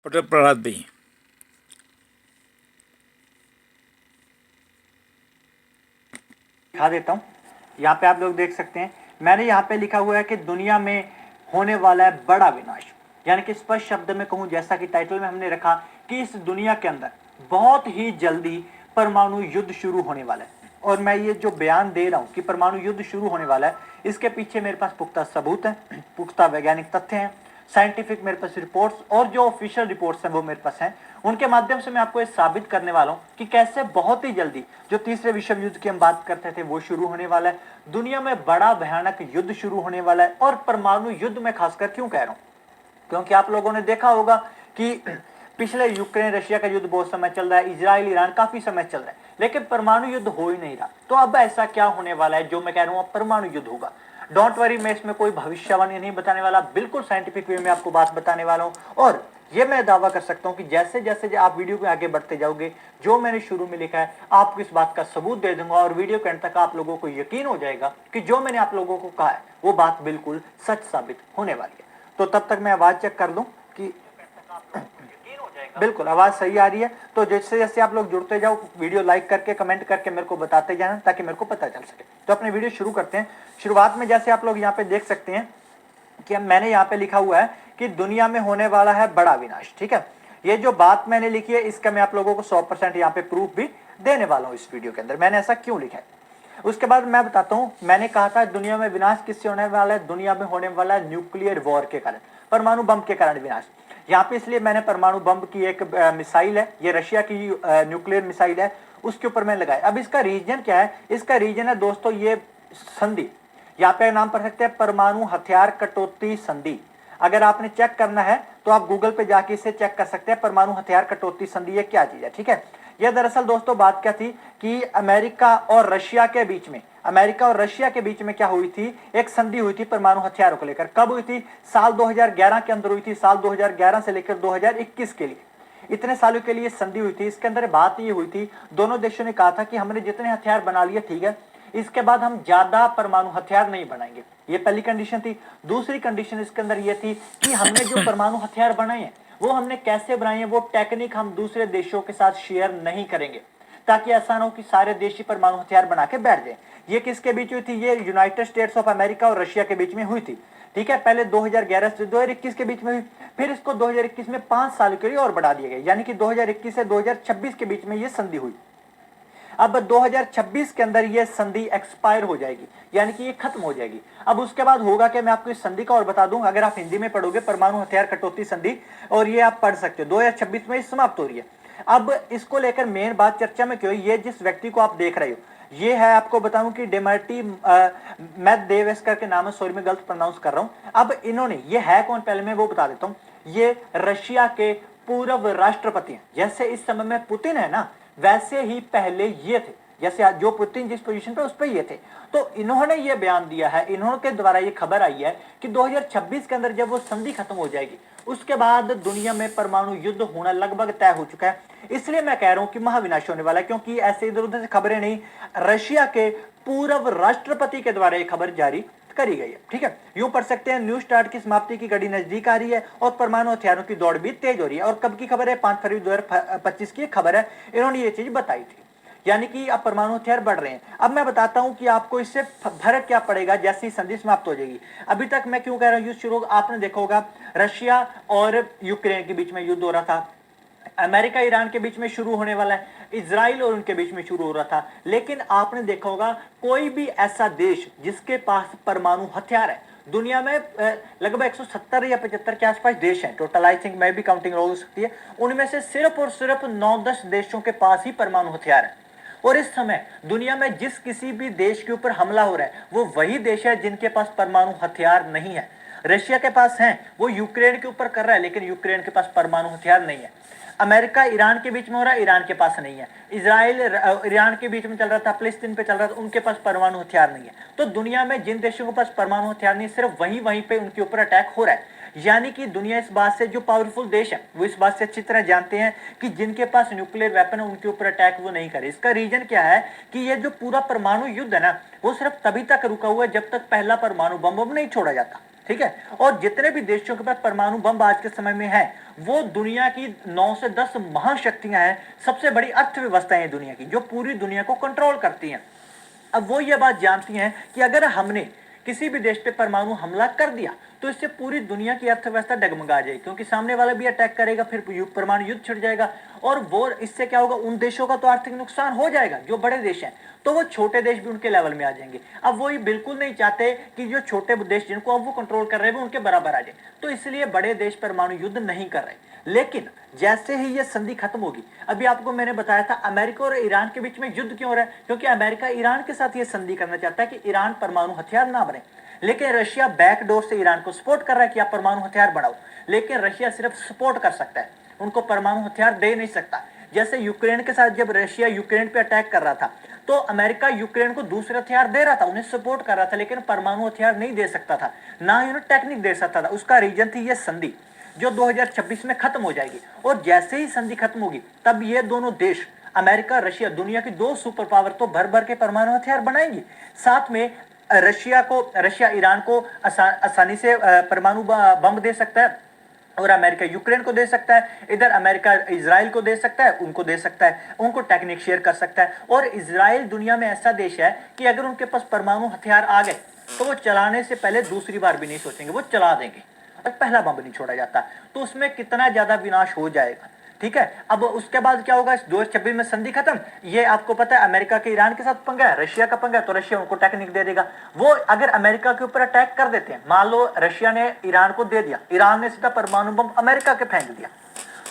Doctor Prahlad भाई। दिखा देता हूँ। यहाँ पे आप लोग देख सकते हैं, मैंने यहाँ पे लिखा हुआ है कि दुनिया में होने वाला है बड़ा विनाश। यानी कि स्पष्ट शब्द में कहूँ, जैसा कि टाइटल में हमने रखा कि इस दुनिया के अंदर बहुत ही जल्दी परमाणु युद्ध शुरू होने वाला है। और मैं ये जो बयान दे रहा हूँ कि परमाणु युद्ध शुरू होने वाला है, इसके पीछे मेरे पास पुख्ता सबूत है, पुख्ता वैज्ञानिक तथ्य हैं, साइंटिफिक मेरे पास रिपोर्ट्स और जो ऑफिशियल रिपोर्ट्स हैं वो मेरे पास हैं। उनके माध्यम से मैं आपको ये साबित करने वाला हूं कि कैसे बहुत ही जल्दी जो तीसरे विश्व युद्ध की हम बात करते थे वो शुरू होने वाला है। दुनिया में बड़ा भयानक युद्ध शुरू होने वाला है। और परमाणु युद्ध में खासकर क्यों कह रहा हूं, क्योंकि आप लोगों ने देखा होगा कि पिछले यूक्रेन रशिया का युद्ध बहुत समय चल रहा है, इजराइल ईरान काफी समय चल रहा है, लेकिन परमाणु युद्ध हो ही नहीं रहा। तो अब ऐसा क्या होने वाला है जो मैं कह रहा हूं अब परमाणु युद्ध होगा। डोंट वरी, मैं इसमें कोई भविष्यवाणी नहीं बताने वाला, बिल्कुल साइंटिफिक वे में आपको बात बताने वाला हूं। और ये मैं दावा कर सकता हूं कि जैसे जैसे आप वीडियो में आगे बढ़ते जाओगे, जो मैंने शुरू में लिखा है आपको इस बात का सबूत दे दूंगा और वीडियो के अंत तक आप लोगों को यकीन हो जाएगा कि जो मैंने आप लोगों को कहा है वो बात बिल्कुल सच साबित होने वाली है। तो तब तक मैं आवाज चेक कर लूं कि बिल्कुल आवाज सही आ रही है। तो जैसे जैसे आप लोग जुड़ते जाओ, वीडियो लाइक करके कमेंट करके मेरे को बताते जाना ताकि मेरे को पता चल सके। तो अपने वीडियो शुरू करते हैं। शुरुआत में जैसे आप लोग यहाँ पे देख सकते हैं कि मैंने यहाँ पे लिखा हुआ है कि दुनिया में होने वाला है बड़ा विनाश। ठीक है, ये जो बात मैंने लिखी है इसका मैं आप लोगों को 100% यहाँ पे प्रूफ भी देने वाला हूँ इस वीडियो के अंदर, मैंने ऐसा क्यों लिखा है। उसके बाद मैं बताता हूँ, मैंने कहा था दुनिया में विनाश किससे होने वाला है, दुनिया में होने वाला है न्यूक्लियर वॉर के कारण, परमाणु बम के कारण विनाश। यहाँ पे इसलिए मैंने परमाणु बम की एक मिसाइल है, ये रशिया की न्यूक्लियर मिसाइल है, उसके ऊपर मैंने लगाया। अब इसका रीजन क्या है, इसका रीजन है दोस्तों ये संधि, यहाँ पे नाम पढ़ सकते हैं परमाणु हथियार कटौती संधि। अगर आपने चेक करना है तो आप गूगल पे जाके इसे चेक कर सकते हैं, परमाणु हथियार कटौती संधि ये क्या चीज है। ठीक है, यह दरअसल दोस्तों बात क्या थी कि अमेरिका और रशिया के बीच में, अमेरिका और रशिया के बीच में क्या हुई थी, एक संधि हुई थी परमाणु हथियारों को लेकर। कब हुई थी, साल 2011 के अंदर हुई थी। साल 2011 से लेकर 2021 के लिए, इतने सालों के लिए संधि हुई थी। इसके अंदर बात ये हुई थी, दोनों देशों ने कहा था कि हमने जितने हथियार बना लिए ठीक है, इसके बाद हम ज्यादा परमाणु हथियार नहीं बनाएंगे, ये पहली कंडीशन थी। दूसरी कंडीशन इसके अंदर ये थी कि हमने जो परमाणु हथियार बनाए हैं वो हमने कैसे बनाए हैं, वो टेक्निक हम दूसरे देशों के साथ शेयर नहीं करेंगे, ताकि ऐसा ना हो कि सारे देश ही परमाणु हथियार बना के बैठ जाए। ये किसके बीच हुई थी, ये यूनाइटेड स्टेट्स ऑफ अमेरिका और रशिया के बीच में हुई थी। ठीक है, पहले 2011 से 2021 के बीच में हुई, फिर इसको 2021 में 5 साल के लिए और बढ़ा दिया गया, यानी कि 2021 से 2026 के बीच में ये संधि हुई। अब 2026 के अंदर ये संधि एक्सपायर हो जाएगी, यानी कि ये खत्म हो जाएगी। अब उसके बाद होगा कि मैं आपको इस संधि का और बता दूं, अगर आप हिंदी में पढ़ोगे परमाणु हथियार कटौती संधि, और ये आप पढ़ सकते हो 2026 में ये समाप्त हो रही है। अब इसको लेकर मेन बात चर्चा में क्यों, ये जिस व्यक्ति को आप देख रहे हो ये है, आपको बताऊं कि डेमर्टी मेदवेदेव के नाम है, सॉरी मैं गलत प्रोनाउंस कर रहा हूं। अब इन्होंने, ये है कौन पहले मैं वो बता देता हूं, ये रशिया के पूर्व राष्ट्रपति हैं। जैसे इस समय में पुतिन है ना, वैसे ही पहले ये थे, जैसे जो पुतिन जिस पोजीशन पे उस पे ये थे। तो इन्होंने ये बयान दिया है, इन्होंने द्वारा ये खबर आई है कि 2026 के अंदर जब वो संधि खत्म हो जाएगी उसके बाद दुनिया में परमाणु युद्ध होना लगभग तय हो चुका है। इसलिए मैं कह रहा हूं कि महाविनाश होने वाला है, क्योंकि ऐसे इधर उधर से खबरें नहीं, रशिया के पूर्व राष्ट्रपति के द्वारा ये खबर जारी करी गई है। ठीक है, यूं पढ़ सकते हैं, न्यू स्टार्ट की समाप्ति की घड़ी नजदीक आ रही है और परमाणु हथियारों की दौड़ भी तेज हो रही है। और कब की खबर है, 5 फरवरी 2025 की खबर है, इन्होंने ये चीज बताई थी, यानी कि अब परमाणु हथियार बढ़ रहे हैं। अब मैं बताता हूं कि आपको इससे फर्क क्या पड़ेगा जैसे ही संधि समाप्त हो जाएगी। अभी तक मैं क्यों कह रहा हूं युद्ध शुरू, आपने देखा होगा रशिया और यूक्रेन के बीच में युद्ध हो रहा था, अमेरिका ईरान के बीच में शुरू होने वाला है, इजराइल और उनके बीच में शुरू हो रहा था। लेकिन आपने देखा होगा कोई भी ऐसा देश जिसके पास परमाणु हथियार है, दुनिया में लगभग 170 या 75 के आसपास देश हैं टोटल, आई थिंक मैं भी काउंटिंग हो सकती है, उनमें से सिर्फ और सिर्फ 9-10 देशों के पास ही परमाणु हथियार है। और इस समय दुनिया में जिस किसी भी देश के ऊपर हमला हो रहा है वो वही देश है जिनके पास परमाणु हथियार नहीं है। रशिया के पास है, वो यूक्रेन के ऊपर कर रहा है, लेकिन यूक्रेन के पास परमाणु हथियार नहीं है। अमेरिका ईरान के बीच में हो रहा है, ईरान के पास नहीं है। इजराइल ईरान के बीच में चल रहा था, फिलिस्तीन पे चल रहा था, उनके पास परमाणु हथियार नहीं है। तो दुनिया में जिन देशों के पास परमाणु हथियार नहीं, सिर्फ वहीं पे उनके ऊपर अटैक हो रहा है। यानी कि दुनिया इस बात से, जो पावरफुल देश है वो इस बात से अच्छी तरह जानते हैं कि जिनके पास न्यूक्लियर वेपन है उनके ऊपर अटैक वो नहीं करे। इसका रीजन क्या है कि ये जो पूरा परमाणु युद्ध है ना, वो सिर्फ तभी तक रुका हुआ है जब तक पहला परमाणु बम नहीं छोड़ा जाता। ठीक है। और जितने भी देशों के पास परमाणु बम आज के समय में है, वो दुनिया की 9 से 10 महाशक्तियां हैं, सबसे बड़ी अर्थव्यवस्थाएं हैं दुनिया की, जो पूरी दुनिया को कंट्रोल करती हैं। अब वो ये बात जानती हैं कि अगर हमने किसी भी देश पे परमाणु हमला कर दिया तो इससे पूरी दुनिया की अर्थव्यवस्था डगमगा जाएगी, क्योंकि सामने वाला भी अटैक करेगा, फिर परमाणु युद्ध छिड़ जाएगा, और वो इससे क्या होगा, उन देशों का तो आर्थिक नुकसान हो जाएगा जो बड़े देश हैं, तो वो छोटे देश भी उनके लेवल में आ जाएंगे। अब वो बिल्कुल नहीं चाहते कि जो छोटे देश जिनको अब वो कंट्रोल कर रहे हैं वो उनके बराबर आ जाए, तो इसलिए बड़े देश परमाणु युद्ध नहीं कर रहे। लेकिन जैसे ही ये संधि खत्म होगी, अभी आपको मैंने बताया था अमेरिका और ईरान के बीच में युद्ध क्यों हो रहा है, क्योंकि अमेरिका ईरान के साथ ये संधि करना चाहता है कि ईरान परमाणु हथियार ना बने, लेकिन रशिया बैकडोर से ईरान को सपोर्ट कर रहा है कि आप परमाणु हथियार बढ़ाओ, लेकिन रशिया सिर्फ सपोर्ट कर सकता है, उनको परमाणु हथियार दे नहीं सकता। जैसे यूक्रेन के साथ जब रशिया यूक्रेन पे अटैक कर रहा था, तो अमेरिका यूक्रेन को दूसरे हथियार दे रहा था, उन्हें सपोर्ट कर रहा था, लेकिन परमाणु हथियार नहीं दे सकता था, ना ही उन्हें टेक्निक दे सकता था। उसका रीजन थी ये संधि, जो 2026 में खत्म हो जाएगी। और जैसे ही संधि खत्म होगी, तब ये दोनों देश, अमेरिका रशिया, दुनिया की 2 सुपर पावर तो भर भर के परमाणु हथियार बनाएंगी। साथ में रशिया ईरान को आसानी से परमाणु बम दे सकता है, और अमेरिका यूक्रेन को दे सकता है, इधर अमेरिका इजराइल को दे सकता है, उनको दे सकता है, उनको टेक्निक शेयर कर सकता है। और इजराइल दुनिया में ऐसा देश है कि अगर उनके पास परमाणु हथियार आ गए तो वो चलाने से पहले दूसरी बार भी नहीं सोचेंगे, वो चला देंगे, और पहला बम नहीं छोड़ा जाता। तो उसमें कितना ज्यादा विनाश हो जाएगा, ठीक है। अब उसके बाद क्या होगा, 2026 में संधि खत्म, ये आपको पता है अमेरिका के ईरान के साथ पंगा है, रशिया का पंगा है, तो रशिया उनको टेक्निक दे देगा। वो अगर अमेरिका के ऊपर अटैक कर देते हैं, मान लो रशिया ने ईरान को दे दिया, ईरान ने सीधा परमाणु बम अमेरिका के फेंक दिया,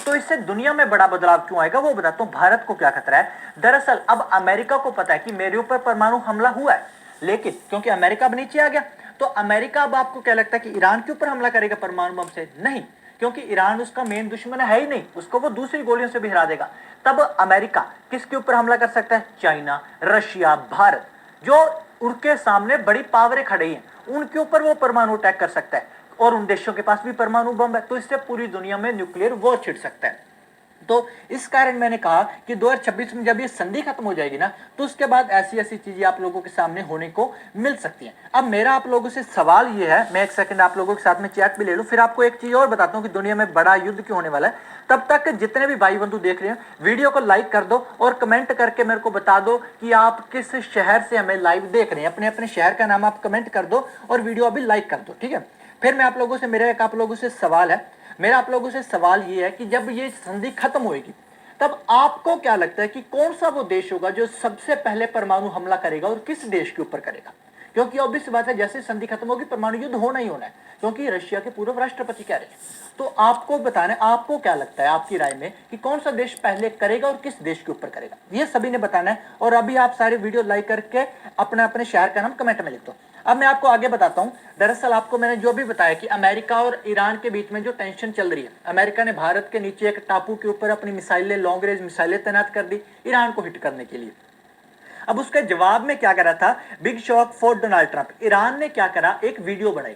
तो इससे दुनिया में बड़ा बदलाव क्यों आएगा वो बताता हूं। भारत को क्या खतरा है, दरअसल अब अमेरिका को पता है कि मेरे ऊपर परमाणु हमला हुआ है, लेकिन क्योंकि अमेरिका अब नीचे आ गया, तो अमेरिका अब आपको क्या लगता है कि ईरान के ऊपर हमला करेगा परमाणु बम से? नहीं, क्योंकि ईरान उसका मेन दुश्मन है ही नहीं, उसको वो दूसरी गोलियों से भी हरा देगा। तब अमेरिका किसके ऊपर हमला कर सकता है? चाइना, रशिया, भारत, जो उनके सामने बड़ी पावरें खड़ी हैं, उनके ऊपर वो परमाणु अटैक कर सकता है, और उन देशों के पास भी परमाणु बम है, तो इससे पूरी दुनिया में न्यूक्लियर वॉर छिड़ सकता है। तो इस कारण मैंने कहा कि 2026 में जब ये संधि खत्म हो जाएगी ना, तो उसके बाद ऐसी ऐसी चीजें आप लोगों के सामने होने को मिल सकती हैं। अब मेरा आप लोगों से सवाल ये है, मैं एक सेकंड आप लोगों के साथ में चैट भी ले लूं, फिर आपको एक चीज और बताता हूं कि दुनिया में बड़ा युद्ध क्यों होने वाला है। तब तक जितने भी भाई बंधु देख रहे हैं, वीडियो को लाइक कर दो और कमेंट करके मेरे को बता दो कि आप किस शहर से हमें लाइव देख रहे हैं। अपने अपने शहर का नाम आप कमेंट कर दो और वीडियो अभी लाइक कर दो, ठीक है। फिर मैं आप लोगों से, मेरा एक आप लोगों से सवाल है, मेरा आप लोगों से सवाल ये है कि जब ये संधि खत्म होगी, तब आपको क्या लगता है कि कौन सा वो देश होगा जो सबसे पहले परमाणु हमला करेगा, और किस देश के ऊपर करेगा? क्योंकि ऑब्वियस बात है, जैसे संधि खत्म होगी परमाणु युद्ध होना ही होना है, क्योंकि रशिया के पूर्व राष्ट्रपति कह रहे हैं। तो आपको बताना है, आपको क्या लगता है, आपकी राय में, कि कौन सा देश पहले करेगा और किस देश के ऊपर करेगा, ये सभी ने बताना है। और अभी आप सारे वीडियो लाइक करके अपने अपने शहर का नाम कमेंट में लिख दो। अब मैं आपको आगे बताता हूं। दरअसल आपको मैंने जो भी बताया कि अमेरिका और ईरान के बीच में जो टेंशन चल रही है, अमेरिका ने भारत के नीचे एक टापू के ऊपर अपनी मिसाइलें, लॉन्ग रेंज मिसाइलें तैनात कर दी ईरान को हिट करने के लिए। अब उसके जवाब में क्या करा था, big shock for Donald Trump, Iran ने क्या करा, एक वीडियो बनाई,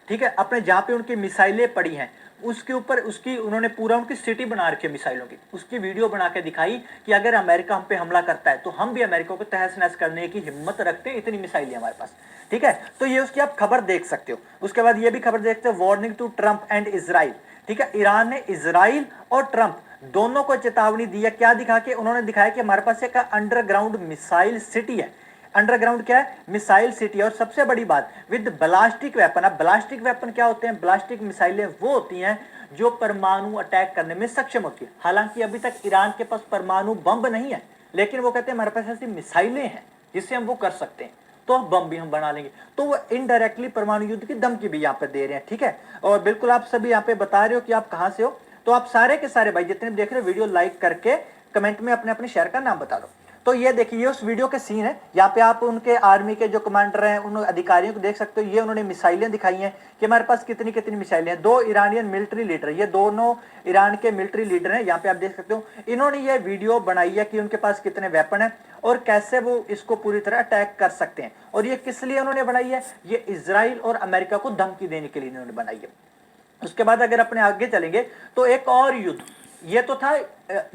ठीक है, अपने जहां पे उनकी मिसाइलें पड़ी हैं उसके ऊपर, उसकी उन्होंने पूरा उनकी सिटी बना रखी है मिसाइलों की, उसकी वीडियो बना के दिखाई कि अगर अमेरिका हम पे हमला करता है तो हम भी अमेरिका को तहस नहस करने की हिम्मत रखते हैं, इतनी मिसाइलें हमारे पास, ठीक है। तो ये उसकी आप खबर देख सकते हो। उसके बाद ये भी खबर देखते हो, warning to Trump and Israel, ठीक है। ईरान ने इजराइल और ट्रंप दोनों को चेतावनी दी है, क्या दिखा के, उन्होंने दिखाया कि हमारे पास एक अंडरग्राउंड मिसाइल सिटी है। अंडरग्राउंड क्या है? Missile city. और सबसे बड़ी बात, विद ब्लास्टिक वेपन। अब ब्लास्टिक वेपन क्या होते हैं? ब्लास्टिक मिसाइलें वो होती हैं जो परमाणु अटैक करने में सक्षम होती है। हालांकि अभी तक ईरान के पास परमाणु बम नहीं है, लेकिन वो कहते हैं हमारे पास ऐसी मिसाइलें हैं जिससे हम वो कर सकते हैं, तो बम भी हम बना लेंगे। तो वो इनडायरेक्टली परमाणु युद्ध की धमकी भी यहाँ पे दे रहे हैं, ठीक है। और बिल्कुल आप सभी यहाँ पे बता रहे हो कि आप कहाँ से हो, तो आप सारे के सारे भाई जितने भी देख रहे हो, वीडियो लाइक करके कमेंट में अपने अपने शहर का नाम बता दो। तो ये देखिए, ये उस वीडियो के सीन है। यहाँ पे आप उनके आर्मी के जो कमांडर हैं, उन अधिकारियों को देख सकते हो। ये उन्होंने मिसाइलें दिखाई हैं कि हमारे पास कितनी कितनी मिसाइलें हैं। 2 ईरानियन मिलिट्री लीडर, ये दोनों ईरान के मिलिट्री लीडर हैं, यहाँ पे आप देख सकते हो। इन्होंने ये वीडियो बनाई है कि उनके पास कितने वेपन है और कैसे वो इसको पूरी तरह अटैक कर सकते हैं। और ये किस लिए उन्होंने बनाई है? ये इजराइल और अमेरिका को धमकी देने के लिए इन्होंने बनाई है। उसके बाद अगर अपने आगे चलेंगे तो एक और युद्ध, ये तो था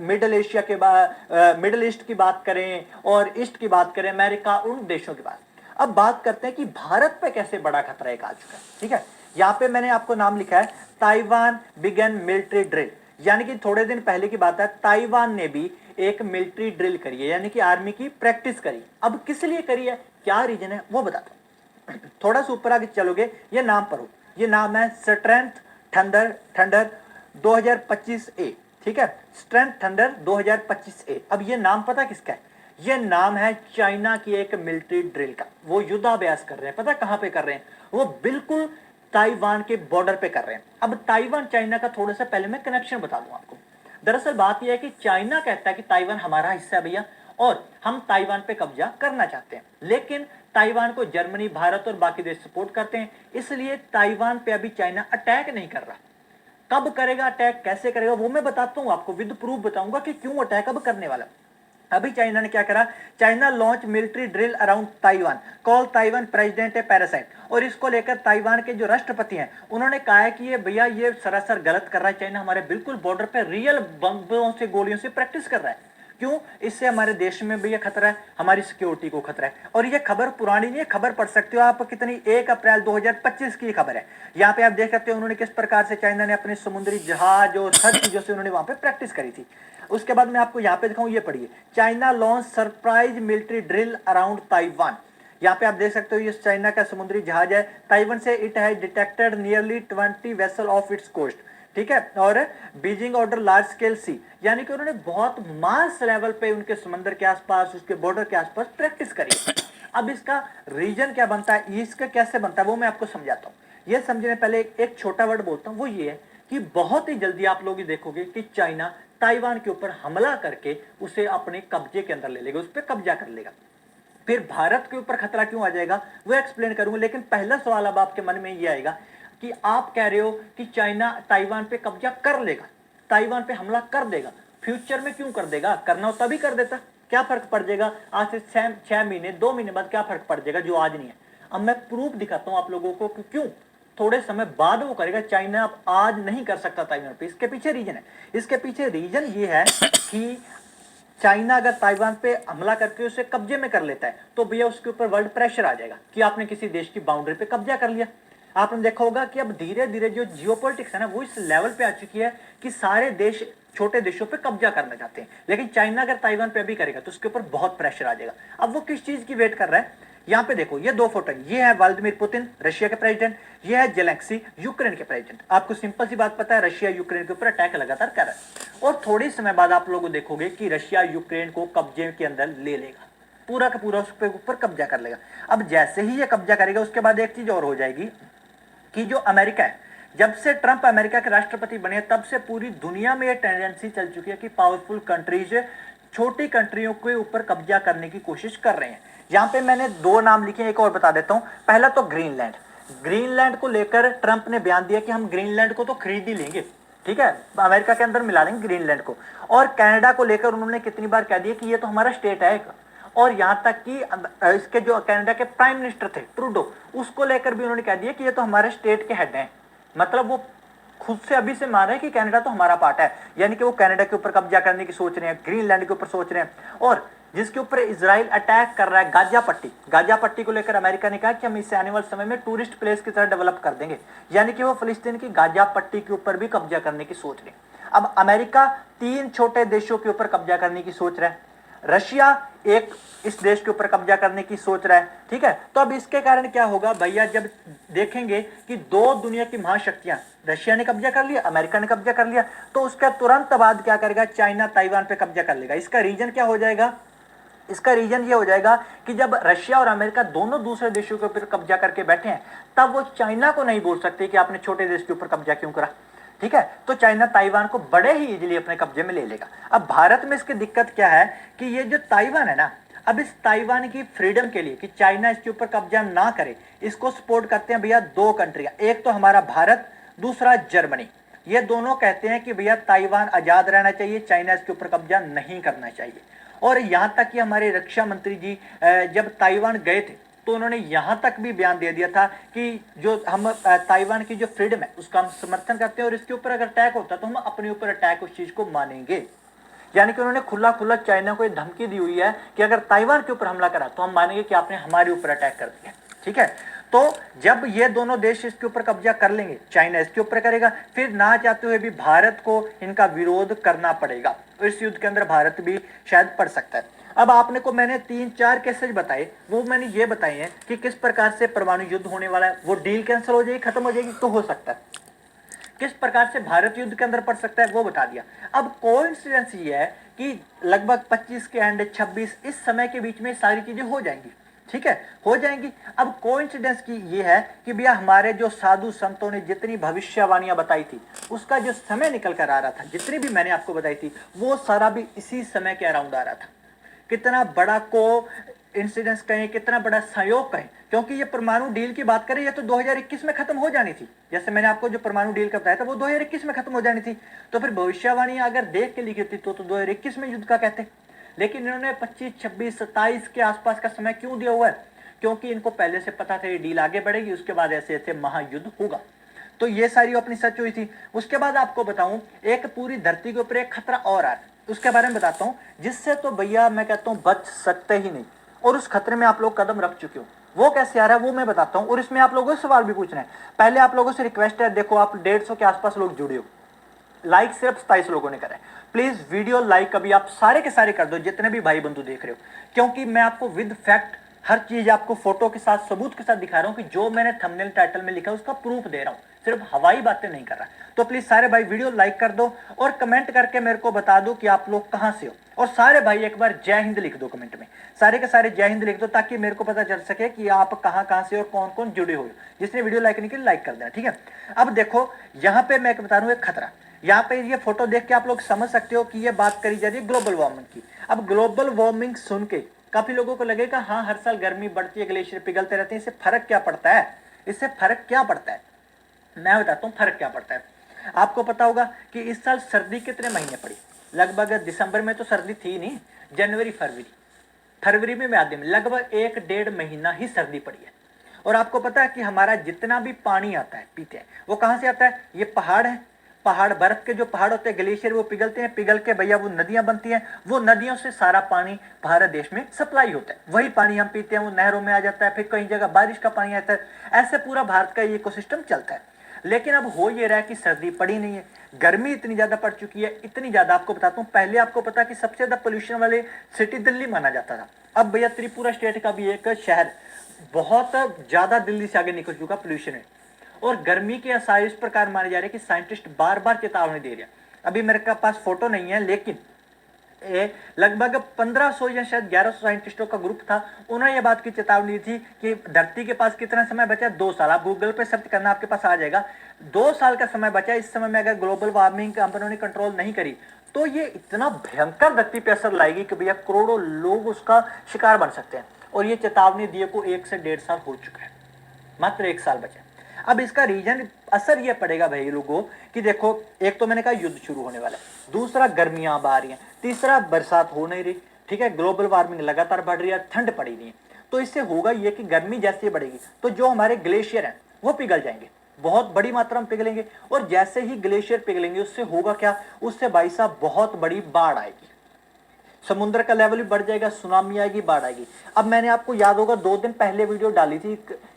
मिडिल एशिया के बाद, मिडिल ईस्ट की बात करें और ईस्ट की बात करें, अमेरिका, उन देशों की बात। अब बात करते हैं कि भारत पे कैसे बड़ा खतरा एक आ चुका है, ठीक है। यहाँ पे मैंने आपको नाम लिखा है ताइवान बिगन मिलिट्री ड्रिल, यानी कि थोड़े दिन पहले की बात है, ताइवान ने भी एक मिलिट्री ड्रिल करी है, यानी कि आर्मी की प्रैक्टिस करी। अब किस लिए करी है, क्या रीजन है वो बताता हूं। थोड़ा सा ऊपर आगे चलोगे, ये नाम पढ़ो, ये नाम है स्ट्रेंथ थंडर 2025 ए, ठीक है, स्ट्रेंथ थंडर 2025 ए। अब ये नाम पता किसका है, ये नाम है चाइना की एक मिलिट्री ड्रिल का। वो युद्धाभ्यास कर रहे हैं, पता कहां पे कर रहे हैं, वो बिल्कुल ताइवान के बॉर्डर पे कर रहे हैं। अब ताइवान चाइना का थोड़ा सा पहले मैं कनेक्शन बता दूं आपको। दरअसल बात यह है कि चाइना कहता है कि ताइवान हमारा हिस्सा है भैया, और हम ताइवान पे कब्जा करना चाहते हैं, लेकिन ताइवान को जर्मनी, भारत और बाकी देश सपोर्ट करते हैं, इसलिए ताइवान पे अभी चाइना अटैक नहीं कर रहा। कब करेगा अटैक, कैसे करेगा, वो मैं बताता हूं आपको, विद प्रूफ बताऊंगा कि क्यों अटैक अब करने वाला। अभी चाइना ने क्या करा, China launch military drill around Taiwan, call Taiwan president ए पैरासाइट, और इसको लेकर ताइवान के जो राष्ट्रपति हैं उन्होंने कहा है कि ये भैया ये सरासर गलत कर रहा है, चाइना हमारे बिल्कुल बॉर्डर पे रियल बमों से, गोलियों से प्रैक्टिस कर रहा है। क्यों, इससे हमारे देश में भी ये खतरा है, हमारी सिक्योरिटी को खतरा है। और ये खबर पुरानी नहीं है, खबर पढ़ सकते हो आप, कितनी 1 अप्रैल 2025 की खबर है। यहाँ पे आप देख सकते हो उन्होंने किस प्रकार से चाइना ने अपने समुद्री जहाज और हर चीजों से उन्होंने वहां पे प्रैक्टिस करी थी। उसके बाद मैं आपको यहाँ पे दिखाऊं, ये पढ़िए, China launch surprise military drill around Taiwan. यहाँ पे आप देख सकते हो ये चाइना का समुद्री जहाज है, ताइवान से it has detected nearly 20 vessel of its coast, ठीक है, और Beijing order large scale sea, यानी कि उन्होंने बहुत मास लेवल पे उनके समंदर के आसपास, उसके बॉर्डर के आसपास प्रैक्टिस करी है। अब इसका रीजन क्या बनता है, इसका कैसे बनता है वो मैं आपको समझाता हूँ। ये समझने पहले एक छोटा वर्ड बोलता हूँ, वो ये है कि बहुत ही जल्दी आप लोग देखोगे कि चाइना ताइवान के ऊपर हमला करके उसे अपने कब्जे के अंदर ले लेगा, उस पर कब्जा कर लेगा। फिर भारत के ऊपर खतरा क्यों आ जाएगा वो एक्सप्लेन करूंगा, लेकिन पहला सवाल अब आपके मन में ये आएगा कि आप कह रहे हो कि चाइना ताइवान पे कब्जा कर लेगा, ताइवान पे हमला कर देगा, फ्यूचर में क्यों कर देगा, करना हो तभी कर देता, क्या फर्क पड़ जाएगा, आज से 6 महीने 2 महीने बाद क्या फर्क पड़ जाएगा जो आज नहीं है। अब मैं प्रूफ दिखाता हूं आप लोगों को कि क्यों थोड़े समय बाद वो करेगा, चाइना अब आज नहीं कर सकता ताइवान पे। इसके पीछे रीजन है, इसके पीछे रीजन ये है कि चाइना अगर ताइवान पे हमला करके उसे कब्जे में कर लेता है तो भैया उसके ऊपर वर्ल्ड प्रेशर आ जाएगा कि आपने किसी देश की बाउंड्री पे कब्जा कर लिया। आपने देखा होगा कि अब धीरे धीरे जो जियोपॉलिटिक्स है ना वो इस लेवल पे आ चुकी है कि सारे देश छोटे देशों पे कब्जा करना चाहते हैं, लेकिन चाइना अगर ताइवान पे भी करेगा तो उसके ऊपर बहुत प्रेशर आ जाएगा। अब वो किस चीज की वेट कर रहा है, यहाँ पे देखो ये 2 फोटो, ये है व्लादिमीर पुतिन रशिया के प्रेसिडेंट, ये है जेलेंस्की यूक्रेन के प्रेसिडेंट। आपको सिंपल सी बात पता है, रशिया यूक्रेन के ऊपर अटैक लगातार कर रहा है, और थोड़ी समय बाद आप लोग देखोगे कि रशिया यूक्रेन को कब्जे के अंदर ले लेगा, पूरा का पूरा उसके ऊपर कब्जा कर लेगा। अब जैसे ही ये कब्जा करेगा उसके बाद एक चीज और हो जाएगी कि जो अमेरिका है, जब से ट्रंप अमेरिका के राष्ट्रपति बने तब से पूरी दुनिया में ये टेंडेंसी चल चुकी है कि पावरफुल कंट्रीज छोटी कंट्रियों के ऊपर कब्जा करने की कोशिश कर रहे हैं। यहां पे मैंने 2 नाम लिखे, एक और बता देता हूं। पहला तो ग्रीनलैंड, ग्रीनलैंड को लेकर ट्रंप ने बयान दिया कि हम ग्रीनलैंड को तो खरीद ही लेंगे, ठीक है, अमेरिका के अंदर मिला लेंगे ग्रीनलैंड को। और कनाडा को लेकर उन्होंने कितनी बार कह दिया कि ये तो हमारा स्टेट है, और यहां तक कि इसके जो कनाडा के प्राइम मिनिस्टर थे ट्रूडो, उसको लेकर भी उन्होंने कह दिया कि ये तो हमारे स्टेट के हेड हैं। मतलब वो खुद से अभी से मान रहे हैं कि कनाडा तो हमारा पार्ट है, यानी कि वो कनाडा के ऊपर कब्जा करने की सोच रहे हैं, ग्रीनलैंड के ऊपर सोच रहे हैं। और जिसके ऊपर इजराइल अटैक कर रहा है, गाजा पट्टी, गाजा पट्टी को लेकर अमेरिका ने कहा कि हम इसे आने वाले समय में टूरिस्ट प्लेस की तरह डेवलप कर देंगे, यानी कि वो फिलिस्तीन की गाजा पट्टी के ऊपर भी कब्जा करने की सोच रहे हैं। अब अमेरिका 3 छोटे देशों के ऊपर कब्जा करने की सोच रहा है, रशिया एक इस देश के ऊपर कब्जा करने की सोच रहा है, ठीक है। तो अब इसके कारण क्या होगा भैया, जब देखेंगे कि 2 दुनिया की महाशक्तियां, रशिया ने कब्जा कर लिया, अमेरिका ने कब्जा कर लिया, तो उसका तुरंत बाद क्या करेगा, चाइना ताइवान पे कब्जा कर लेगा। इसका रीजन क्या हो जाएगा, इसका रीजन ये हो जाएगा कि जब रशिया और अमेरिका दोनों दूसरे देशों के ऊपर कब्जा करके बैठे हैं तब वो चाइना को नहीं बोल सकते कि आपने छोटे देश के ऊपर कब्जा क्यों करा, ठीक है। तो चाइना ताइवान को बड़े ही इजीली अपने कब्जे में ले लेगा। अब भारत में इसकी दिक्कत क्या है कि ये जो ताइवान है ना, अब इस ताइवान की फ्रीडम के लिए कि चाइना इसके ऊपर कब्जा ना करे, इसको सपोर्ट करते हैं भैया 2 कंट्रियां, एक तो हमारा भारत, दूसरा जर्मनी। ये दोनों कहते हैं कि भैया ताइवान आजाद रहना चाहिए, चाइना इसके ऊपर कब्जा नहीं करना चाहिए। और यहां तक कि हमारे रक्षा मंत्री जी जब ताइवान गए थे तो उन्होंने यहां तक भी बयान दे दिया था कि जो हम ताइवान की जो फ्रीडम है उसका हम समर्थन करते हैं, और इसके ऊपर अगर अटैक होता तो हम अपने ऊपर अटैक उस चीज को मानेंगे। यानी कि उन्होंने खुला खुला चाइना को ये धमकी दी हुई है कि अगर ताइवान के ऊपर हमला करा तो हम मानेंगे कि आपने हमारे ऊपर अटैक कर दिया, ठीक है। तो जब ये दोनों देश इसके ऊपर कब्जा कर लेंगे, चाइना इसके ऊपर करेगा, फिर ना चाहते हुए भी भारत को इनका विरोध करना पड़ेगा। इस युद्ध के अंदर भारत भी शायद पड़ सकता है। अब आपने को मैंने 3-4 केसेज बताए, वो मैंने ये बताए हैं कि किस प्रकार से परमाणु युद्ध होने वाला है। वो डील कैंसिल हो जाएगी, खत्म हो जाएगी तो हो सकता है। किस प्रकार से भारत युद्ध के अंदर पड़ सकता है वो बता दिया। अब कोइंसिडेंस ये है कि लगभग 25 के एंड 26 इस समय के बीच में सारी चीजें हो जाएंगी, ठीक है, हो जाएंगी। अब कोइंसिडेंस की ये है कि भैया हमारे जो साधु संतों ने जितनी भविष्यवाणियां बताई थी, उसका जो समय निकल कर आ रहा था, जितनी भी मैंने आपको बताई थी, वो सारा भी इसी समय के अराउंड आ रहा था। कितना बड़ा को इंसिडेंस कहें, कितना बड़ा सहयोग कहें, क्योंकि ये परमाणु डील की बात करें, ये तो 2021 में खत्म हो जानी थी। जैसे मैंने आपको जो परमाणु डील का बताया था वो 2021 में खत्म हो जानी थी। तो फिर भविष्यवाणियां अगर देख के लिखी थी तो 2021 में युद्ध का कहते। लेकिन इन्होंने 25, 26, 27 के आसपास का समय क्यों दिया हुआ है? क्योंकि इनको पहले से पता था ये डील आगे बढ़ेगी, उसके बाद ऐसे ऐसे महायुद्ध होगा। तो ये सारी अपनी सच हुई थी। उसके बाद आपको बताऊं, एक पूरी धरती के ऊपर एक खतरा और आ रहा है, उसके बारे में बताता हूं, जिससे तो भैया मैं कहता हूं बच सकते ही नहीं, और उस खतरे में आप लोग कदम रख चुके हो। वो कैसे आ रहा है वो मैं बताता हूं, और इसमें आप लोगों से सवाल भी पूछना है। पहले आप लोगों से रिक्वेस्ट है, देखो आप 150 के आसपास लोग जुड़े हो, लाइक सिर्फ 27 लोगों ने करा है। प्लीज वीडियो लाइक अभी आप सारे के सारे कर दो, जितने भी भाई बंधु देख रहे हो, क्योंकि मैं आपको विद फैक्ट हर चीज आपको फोटो के साथ, सबूत के साथ दिखा रहा हूं कि जो मैंने थंबनेल टाइटल में लिखा है उसका प्रूफ दे रहा हूं, सिर्फ हवाई बातें नहीं कर रहा। तो प्लीज सारे भाई वीडियो लाइक कर दो और कमेंट करके मेरे को बता दो कि आप लोग कहां से हो। और सारे भाई एक बार जय हिंद लिख दो कमेंट में, सारे के सारे जय हिंद लिख दो, ताकि मेरे को पता चल सके कि आप कहां से और कौन कौन जुड़े हो। जिसने वीडियो लाइक नहीं की लाइक कर देना, ठीक है। अब देखो यहां पे मैं बता रहा हूं एक खतरा, यहाँ पे ये फोटो देख के आप लोग समझ सकते हो कि ये बात करी जा रही है ग्लोबल वार्मिंग की। अब ग्लोबल वार्मिंग सुन के काफी लोगों को लगेगा हाँ हर साल गर्मी बढ़ती है, ग्लेशियर पिघलते रहते हैं, इससे फर्क क्या पड़ता है? इससे फर्क क्या पड़ता है मैं बताता हूँ फर्क क्या पड़ता है। आपको पता होगा कि इस साल सर्दी कितने महीने पड़ी? लगभग दिसंबर में तो सर्दी थी नहीं, जनवरी फरवरी में आधे में लगभग 1-1.5 महीना ही सर्दी पड़ी है। और आपको पता है कि हमारा जितना भी पानी आता है पीते हैं, वो कहां से आता है? ये पहाड़ है, पहाड़, बर्फ के जो पहाड़ होते हैं, ग्लेशियर, वो पिघलते हैं, पिघल के भैया वो नदियां बनती हैं, वो नदियों से सारा पानी भारत देश में सप्लाई होता है। वही पानी हम पीते हैं, वो नहरों में आ जाता है, फिर कई जगह बारिश का पानी आता है, ऐसे पूरा भारत का इकोसिस्टम चलता है। लेकिन अब हो ये रहा है कि सर्दी पड़ी नहीं है, गर्मी इतनी ज्यादा पड़ चुकी है, इतनी ज्यादा। आपको बताता हूँ, पहले आपको पता कि सबसे ज्यादा पोल्यूशन वाले सिटी दिल्ली माना जाता था। अब भैया त्रिपुरा स्टेट का भी एक शहर बहुत ज्यादा दिल्ली से आगे निकल चुका पोल्यूशन है। और गर्मी के आसार इस प्रकार माने जा रहे हैं कि साइंटिस्ट बार बार चेतावनी दे रहे हैं। अभी मेरे पास फोटो नहीं है, लेकिन लगभग 1500 या शायद 1100 साइंटिस्टों का ग्रुप था। उन्होंने ये बात की चेतावनी दी थी कि धरती के पास कितना समय बचा? 2 साल। आप गूगल पे सर्च करना, आपके पास आ जाएगा। 2 साल का समय बचा। इस समय में अगर ग्लोबल वार्मिंग कंपनियों ने कंट्रोल नहीं करी तो ये इतना भयंकर धरती पे असर लाएगी कि भैया करोड़ों लोग उसका शिकार बन सकते हैं। और ये चेतावनी दिए को 1 से 1.5 साल हो चुका है, मात्र 1 साल बचा। अब इसका रीजन असर यह पड़ेगा भाई लोगों कि देखो, एक तो मैंने कहा युद्ध शुरू होने वाला है, दूसरा गर्मियां अब आ रही हैं, तीसरा बरसात हो नहीं रही, ठीक है, ग्लोबल वार्मिंग लगातार बढ़ रही है, ठंड पड़ी नहीं है। तो इससे होगा ये कि गर्मी जैसे बढ़ेगी तो जो हमारे ग्लेशियर हैं वो पिघल जाएंगे, बहुत बड़ी मात्रा में पिघलेंगे। और जैसे ही ग्लेशियर पिघलेंगे उससे होगा क्या? उससे भाई साहब बहुत बड़ी बाढ़ आएगी, समुद्र का लेवल भी बढ़ जाएगा, सुनामी आएगी, बाढ़ आएगी। अब मैंने आपको याद होगा 2 दिन पहले वीडियो डाली थी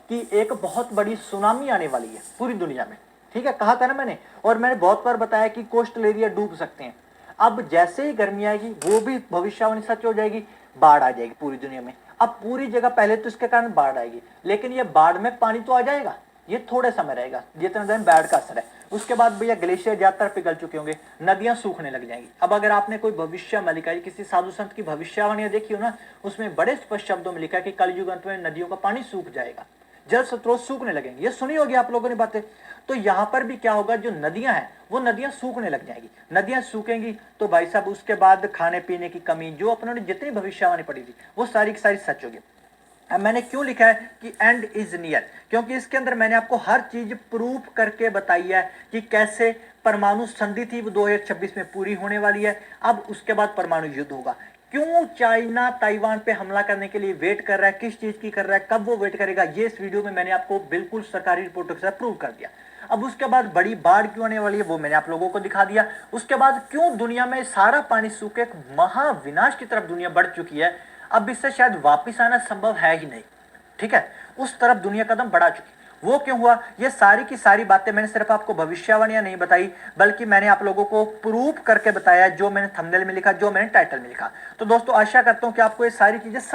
कि एक बहुत बड़ी सुनामी आने वाली है पूरी दुनिया में, ठीक है, कहा था ना मैंने। और मैंने बहुत बार बताया कि कोस्टल एरिया डूब सकते हैं। अब जैसे ही गर्मी आएगी वो भी भविष्यवाणी सच हो जाएगी, बाढ़ आ जाएगी पूरी दुनिया में। अब पूरी जगह पहले तो इसके कारण बाढ़ आएगी, लेकिन ये बाढ़ में पानी तो आ जाएगा, ये थोड़े समय रहेगा जितना दिन बाढ़ का असर है। उसके बाद भैया ग्लेशियर ज्यादातर पिघल चुके होंगे, नदियां सूखने लग जाएंगी। अब अगर आपने कोई भविष्य मलिकाई किसी साधु संत की भविष्यवाणियां देखी हो ना, उसमें बड़े स्पष्ट शब्दों में लिखा है कि कलयुग अंत में नदियों का पानी सूख जाएगा, जल स्रोत सूखने लगेंगे। ये सुनी होगी आप लोगों ने बातें। तो यहां पर भी क्या होगा, जो नदियां हैं वो नदियां सूखने लग जाएंगी। नदियां सूखेंगी तो भाई साहब उसके बाद खाने पीने की कमी, जो अपनों ने जितनी भविष्यवाणी पड़ी थी वो सारी की सारी सच होगी। अब मैंने क्यों लिखा है कि एंड इज नियर? क्योंकि इसके अंदर मैंने आपको हर चीज प्रूफ करके बताई है कि कैसे परमाणु संधि थी वो 2026 में पूरी होने वाली है। अब उसके बाद परमाणु युद्ध होगा। क्यों चाइना ताइवान पे हमला करने के लिए वेट कर रहा है, किस चीज की कर रहा है, कब वो वेट करेगा, ये इस वीडियो में मैंने आपको बिल्कुल सरकारी रिपोर्टों के साथ प्रूव कर दिया। अब उसके बाद बड़ी बाढ़ क्यों आने वाली है वो मैंने आप लोगों को दिखा दिया। उसके बाद क्यों दुनिया में सारा पानी सूखे महाविनाश की तरफ दुनिया बढ़ चुकी है, अब इससे शायद वापिस आना संभव है ही नहीं। ठीक है, उस तरफ दुनिया कदम बढ़ा चुकी। वो क्यों हुआ? ये सारी की सारी बातें मैंने सिर्फ आपको भविष्यवाणियां नहीं बताई, बल्कि मैंने आप लोगों को प्रूफ करके बताया, जो मैंने थंबनेल में लिखा, जो मैंने टाइटल में लिखा। तो दोस्तों आशा करता हूं कि आपको ये सारी चीजें समझ